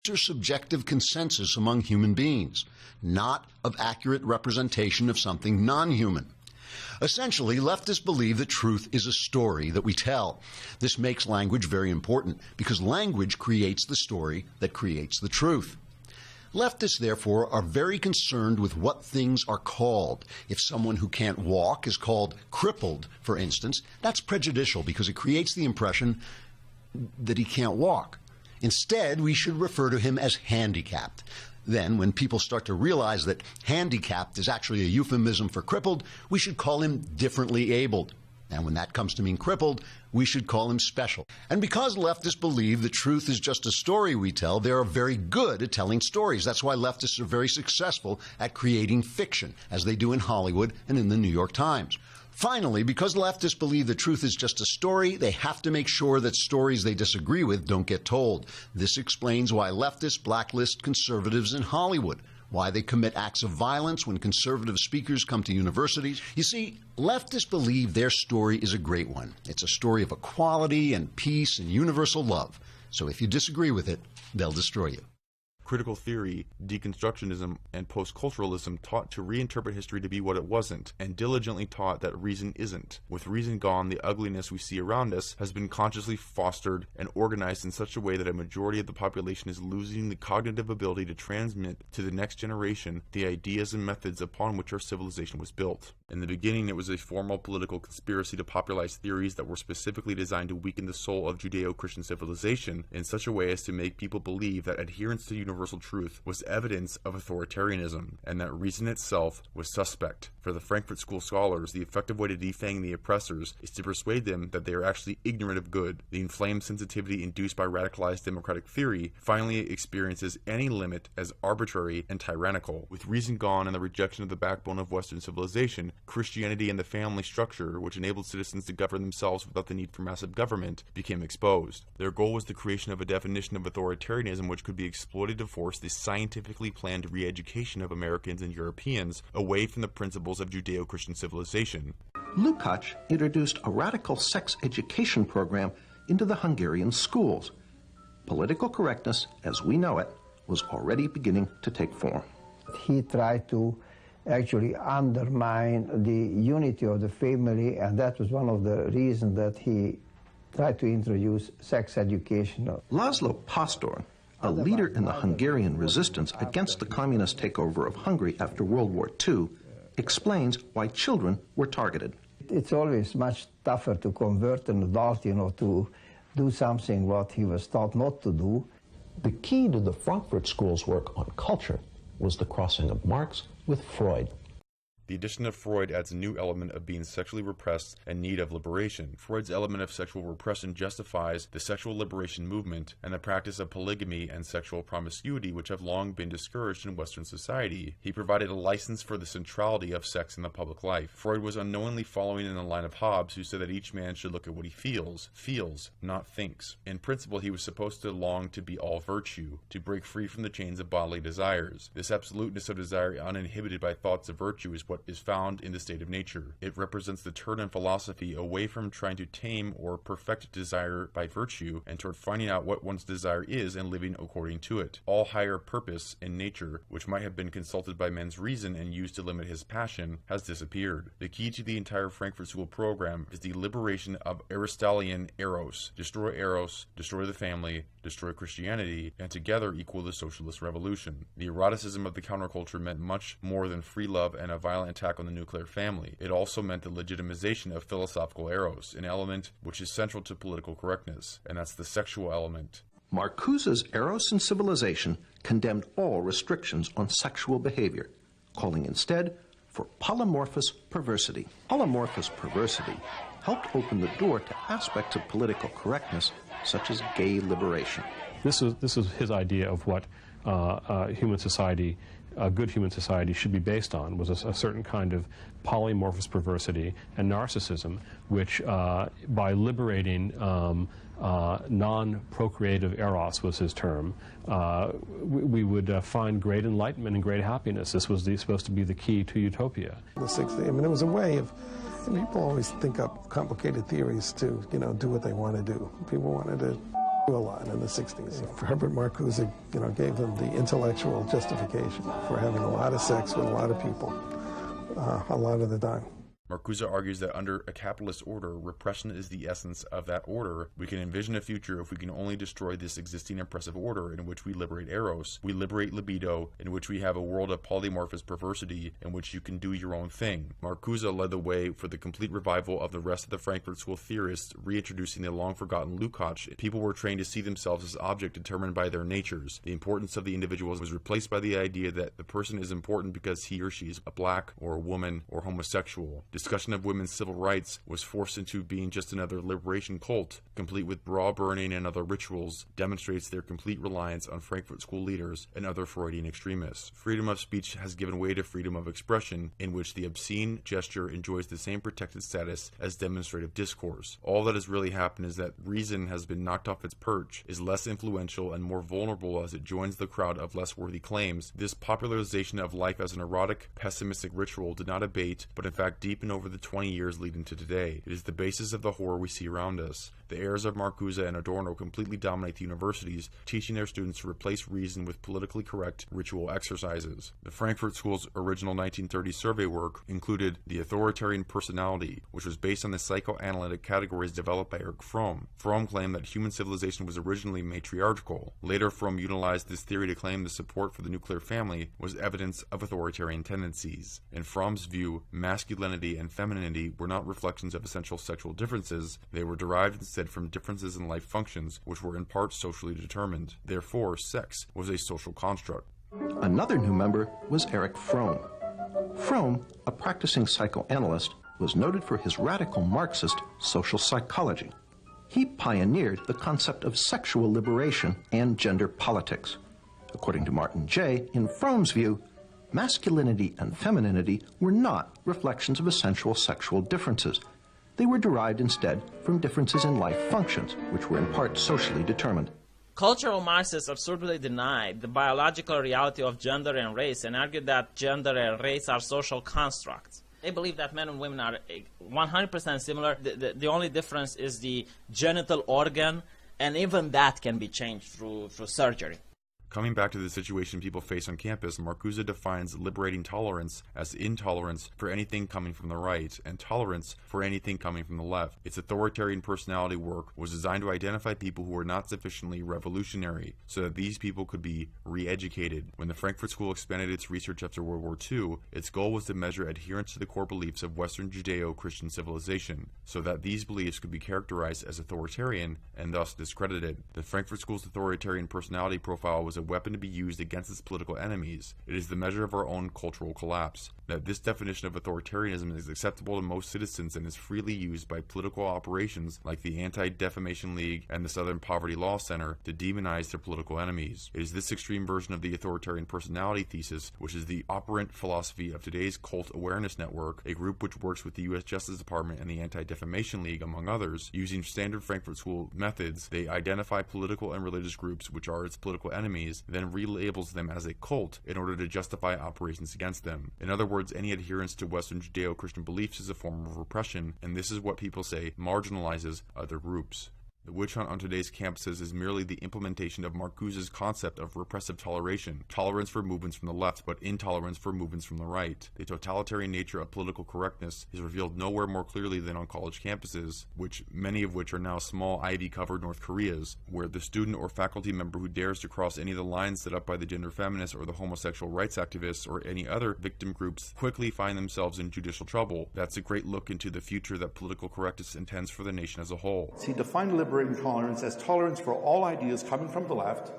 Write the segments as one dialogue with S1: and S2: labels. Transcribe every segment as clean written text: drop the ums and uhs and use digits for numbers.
S1: foster subjective consensus among human beings, not of accurate representation of something non-human. Essentially, leftists believe that truth is a story that we tell. This makes language very important because language creates the story that creates the truth. Leftists, therefore, are very concerned with what things are called. If someone who can't walk is called crippled, for instance, that's prejudicial because it creates the impression that he can't walk. Instead, we should refer to him as handicapped. Then, when people start to realize that handicapped is actually a euphemism for crippled, we should call him differently abled. And when that comes to mean crippled, we should call him special. And because leftists believe that truth is just a story we tell, they are very good at telling stories. That's why leftists are very successful at creating fiction, as they do in Hollywood and in the New York Times. Finally, because leftists believe that truth is just a story, they have to make sure that stories they disagree with don't get told. This explains why leftists blacklist conservatives in Hollywood, why they commit acts of violence when conservative speakers come to universities. You see, leftists believe their story is a great one. It's a story of equality and peace and universal love. So if you disagree with it, they'll destroy you.
S2: Critical theory, deconstructionism, and post-culturalism taught to reinterpret history to be what it wasn't, and diligently taught that reason isn't. With reason gone, the ugliness we see around us has been consciously fostered and organized in such a way that a majority of the population is losing the cognitive ability to transmit to the next generation the ideas and methods upon which our civilization was built. In the beginning, it was a formal political conspiracy to popularize theories that were specifically designed to weaken the soul of Judeo-Christian civilization in such a way as to make people believe that adherence to universal truth was evidence of authoritarianism, and that reason itself was suspect. For the Frankfurt School scholars, the effective way to defang the oppressors is to persuade them that they are actually ignorant of good. The inflamed sensitivity induced by radicalized democratic theory finally experiences any limit as arbitrary and tyrannical. With reason gone and the rejection of the backbone of Western civilization, Christianity and the family structure, which enabled citizens to govern themselves without the need for massive government, became exposed. Their goal was the creation of a definition of authoritarianism which could be exploited to force the scientifically planned re-education of Americans and Europeans away from the principles of Judeo-Christian civilization.
S3: Lukács introduced a radical sex education program into the Hungarian schools. Political correctness, as we know it, was already beginning to take form.
S4: He tried to actually undermine the unity of the family, and that was one of the reasons that he tried to introduce sex education.
S3: Laszlo Pastor, a leader in the Hungarian resistance against the communist takeover of Hungary after World War II, explains why children were targeted.
S4: It's always much tougher to convert an adult, to do something what he was taught not to do.
S5: The key to the Frankfurt School's work on culture was the crossing of Marx with Freud.
S2: The addition of Freud adds a new element of being sexually repressed and need of liberation. Freud's element of sexual repression justifies the sexual liberation movement and the practice of polygamy and sexual promiscuity, which have long been discouraged in Western society. He provided a license for the centrality of sex in the public life. Freud was unknowingly following in the line of Hobbes, who said that each man should look at what he feels, not thinks. In principle, he was supposed to long to be all virtue, to break free from the chains of bodily desires. This absoluteness of desire, uninhibited by thoughts of virtue, is what is found in the state of nature. It represents the turn in philosophy away from trying to tame or perfect desire by virtue and toward finding out what one's desire is and living according to it. All higher purpose in nature, which might have been consulted by men's reason and used to limit his passion, has disappeared. The key to the entire Frankfurt School program is the liberation of Aristotelian eros. Destroy eros, destroy the family, destroy Christianity, and together equal the socialist revolution. The eroticism of the counterculture meant much more than free love and a violent attack on the nuclear family. It also meant the legitimization of philosophical eros, an element which is central to political correctness, and that's the sexual element.
S3: Marcuse's Eros and Civilization condemned all restrictions on sexual behavior, calling instead for polymorphous perversity. Polymorphous perversity helped open the door to aspects of political correctness such as gay liberation.
S6: This is his idea of what human society, a good human society, should be based on, was a certain kind of polymorphous perversity and narcissism, which by liberating non-procreative eros, was his term, we would find great enlightenment and great happiness. This was supposed to be the key to utopia.
S7: The 60s, I mean, it was a way of, people always think up complicated theories to, do what they want to do. People wanted to a lot in the 60s. Herbert Marcuse, gave them the intellectual justification for having a lot of sex with a lot of people a lot of the time.
S2: Marcuse argues that under a capitalist order, repression is the essence of that order. We can envision a future if we can only destroy this existing oppressive order in which we liberate eros, we liberate libido, in which we have a world of polymorphous perversity in which you can do your own thing. Marcuse led the way for the complete revival of the rest of the Frankfurt School theorists, reintroducing the long-forgotten Lukács. People were trained to see themselves as objects determined by their natures. The importance of the individual was replaced by the idea that the person is important because he or she is a black or a woman or homosexual. Discussion of women's civil rights was forced into being just another liberation cult, complete with bra burning and other rituals, demonstrates their complete reliance on Frankfurt School leaders and other Freudian extremists. Freedom of speech has given way to freedom of expression, in which the obscene gesture enjoys the same protected status as demonstrative discourse. All that has really happened is that reason has been knocked off its perch, is less influential and more vulnerable as it joins the crowd of less worthy claims. This popularization of life as an erotic, pessimistic ritual did not abate, but in fact deepen over the 20 years leading to today. It is the basis of the horror we see around us. The heirs of Marcuse and Adorno completely dominate the universities, teaching their students to replace reason with politically correct ritual exercises. The Frankfurt School's original 1930 survey work included the authoritarian personality, which was based on the psychoanalytic categories developed by Erich Fromm. Fromm claimed that human civilization was originally matriarchal. Later, Fromm utilized this theory to claim the support for the nuclear family was evidence of authoritarian tendencies. In Fromm's view, masculinity and femininity were not reflections of essential sexual differences, they were derived instead from differences in life functions, which were in part socially determined. Therefore, sex was a social construct.
S3: Another new member was Erich Fromm. Fromm, a practicing psychoanalyst, was noted for his radical Marxist social psychology. He pioneered the concept of sexual liberation and gender politics. According to Martin Jay, in Fromm's view, masculinity and femininity were not reflections of essential sexual differences. They were derived instead from differences in life functions, which were in part socially determined.
S8: Cultural Marxists absurdly denied the biological reality of gender and race and argued that gender and race are social constructs. They believe that men and women are 100% similar. The only difference is the genital organ, and even that can be changed through surgery.
S2: Coming back to the situation people face on campus, Marcuse defines liberating tolerance as intolerance for anything coming from the right and tolerance for anything coming from the left. Its authoritarian personality work was designed to identify people who were not sufficiently revolutionary so that these people could be re-educated. When the Frankfurt School expanded its research after World War II, its goal was to measure adherence to the core beliefs of Western Judeo-Christian civilization so that these beliefs could be characterized as authoritarian and thus discredited. The Frankfurt School's authoritarian personality profile was a weapon to be used against its political enemies. It is the measure of our own cultural collapse. That this definition of authoritarianism is acceptable to most citizens and is freely used by political operations like the Anti-Defamation League and the Southern Poverty Law Center to demonize their political enemies. It is this extreme version of the authoritarian personality thesis which is the operant philosophy of today's Cult Awareness Network, a group which works with the U.S. Justice Department and the Anti-Defamation League, among others. Using standard Frankfurt School methods, they identify political and religious groups which are its political enemies, then relabels them as a cult in order to justify operations against them. In other words, any adherence to Western Judeo-Christian beliefs is a form of repression, and this is what people say marginalizes other groups. The witch hunt on today's campuses is merely the implementation of Marcuse's concept of repressive toleration, tolerance for movements from the left, but intolerance for movements from the right. The totalitarian nature of political correctness is revealed nowhere more clearly than on college campuses, many of which are now small ivy-covered North Koreas, where the student or faculty member who dares to cross any of the lines set up by the gender feminists or the homosexual rights activists or any other victim groups quickly find themselves in judicial trouble. That's a great look into the future that political correctness intends for the nation as a whole.
S9: He defined liberating tolerance as tolerance for all ideas coming from the left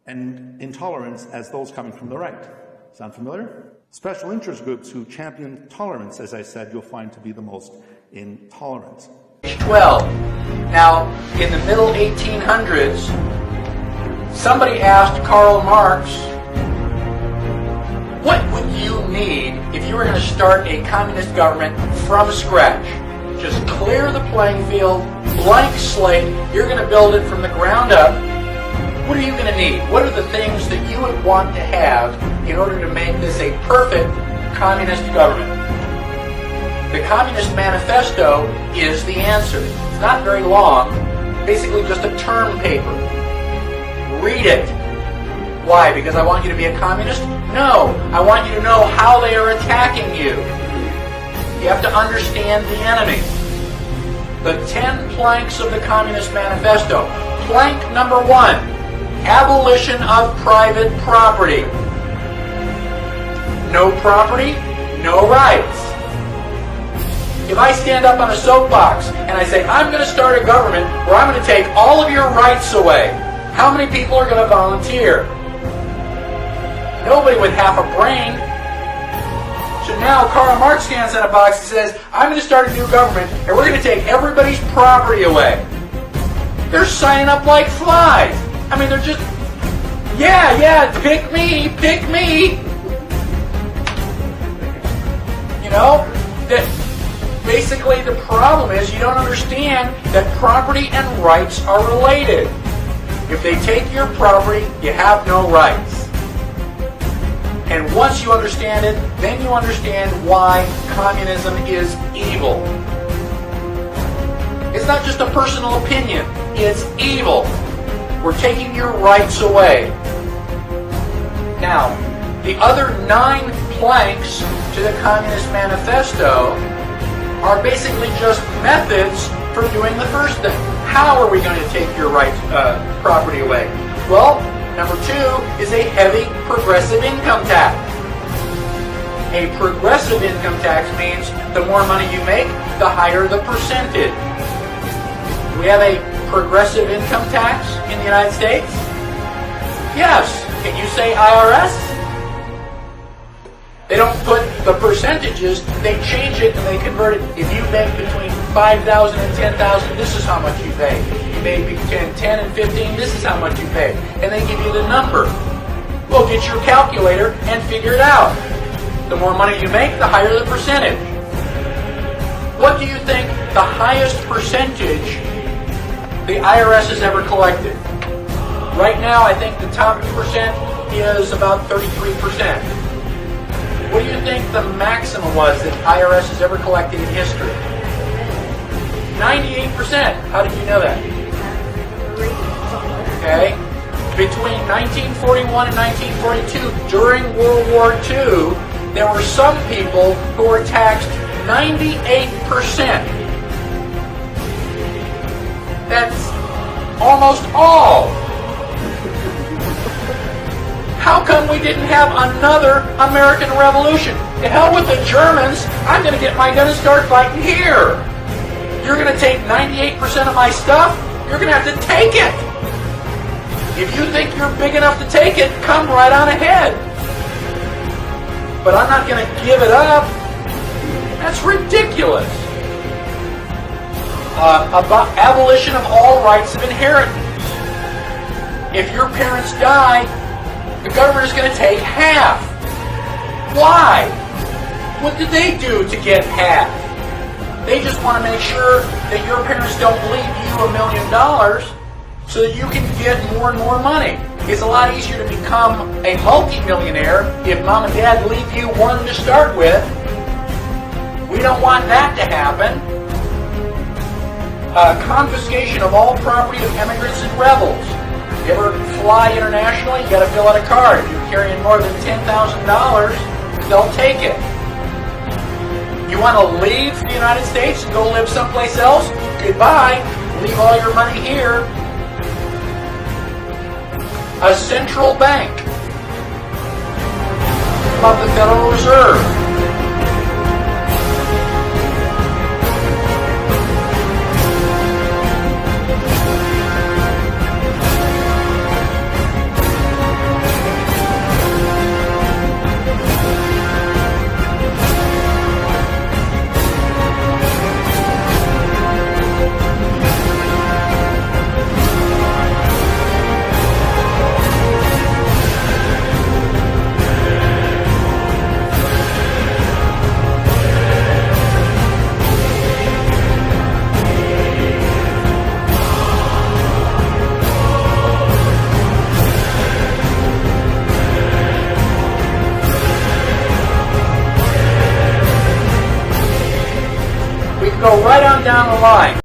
S9: and intolerance as those coming from the right. Sound familiar? Special interest groups who champion tolerance, as I said, you'll find to be the most intolerant.
S10: 12. Now, in the middle 1800s, somebody asked Karl Marx, what would you need if you were going to start a communist government from scratch? Just clear the playing field, blank slate, you're going to build it from the ground up. What are you going to need? What are the things that you would want to have in order to make this a perfect communist government? The Communist Manifesto is the answer. It's not very long, basically just a term paper. Read it. Why? Because I want you to be a communist? No. I want you to know how they are attacking you. You have to understand the enemy. The 10 planks of the Communist Manifesto. Plank number 1, abolition of private property. No property, no rights. If I stand up on a soapbox and I say, I'm going to start a government where I'm going to take all of your rights away, how many people are going to volunteer? Nobody with half a brain. So now Karl Marx stands on a box and says, I'm going to start a new government and we're going to take everybody's property away. They're signing up like flies. I mean, they're just, yeah, pick me. You know, that basically the problem is you don't understand that property and rights are related. If they take your property, you have no rights. And once you understand it, then you understand why communism is evil. It's not just a personal opinion. It's evil. We're taking your rights away. Now, the other 9 planks to the Communist Manifesto are basically just methods for doing the first thing. How are we going to take your rights, property away? Well, number 2 is a heavy progressive income tax. A progressive income tax means the more money you make, the higher the percentage. We have a progressive income tax in the United States? Yes. Can you say IRS? They don't put the percentages, they change it and they convert it. If you make between $5,000 and $10,000, this is how much you pay. You make between 10 and 15, this is how much you pay. And they give you the number. Well, get your calculator and figure it out. The more money you make, the higher the percentage. What do you think the highest percentage the IRS has ever collected? Right now, I think the top percent is about 33%. What do you think the maximum was that IRS has ever collected in history? 98%. How did you know that? Okay. Between 1941 and 1942, during World War II, there were some people who were taxed 98%. That's almost all. How come we didn't have another American Revolution? To hell with the Germans, I'm going to get my gun and start fighting here. You're going to take 98% of my stuff? You're going to have to take it. If you think you're big enough to take it, come right on ahead. But I'm not going to give it up. That's ridiculous. About abolition of all rights of inheritance. If your parents die, the government is going to take half. Why? What did they do to get half? They just want to make sure that your parents don't leave you $1 million so that you can get more and more money. It's a lot easier to become a multi-millionaire if mom and dad leave you one to start with. We don't want that to happen. Confiscation of all property of immigrants and rebels. You ever fly internationally, you got to fill out a card. If you're carrying more than $10,000, they'll take it. You want to leave the United States and go live someplace else? Goodbye. Leave all your money here. A central bank of the Federal Reserve. Go right on down the line.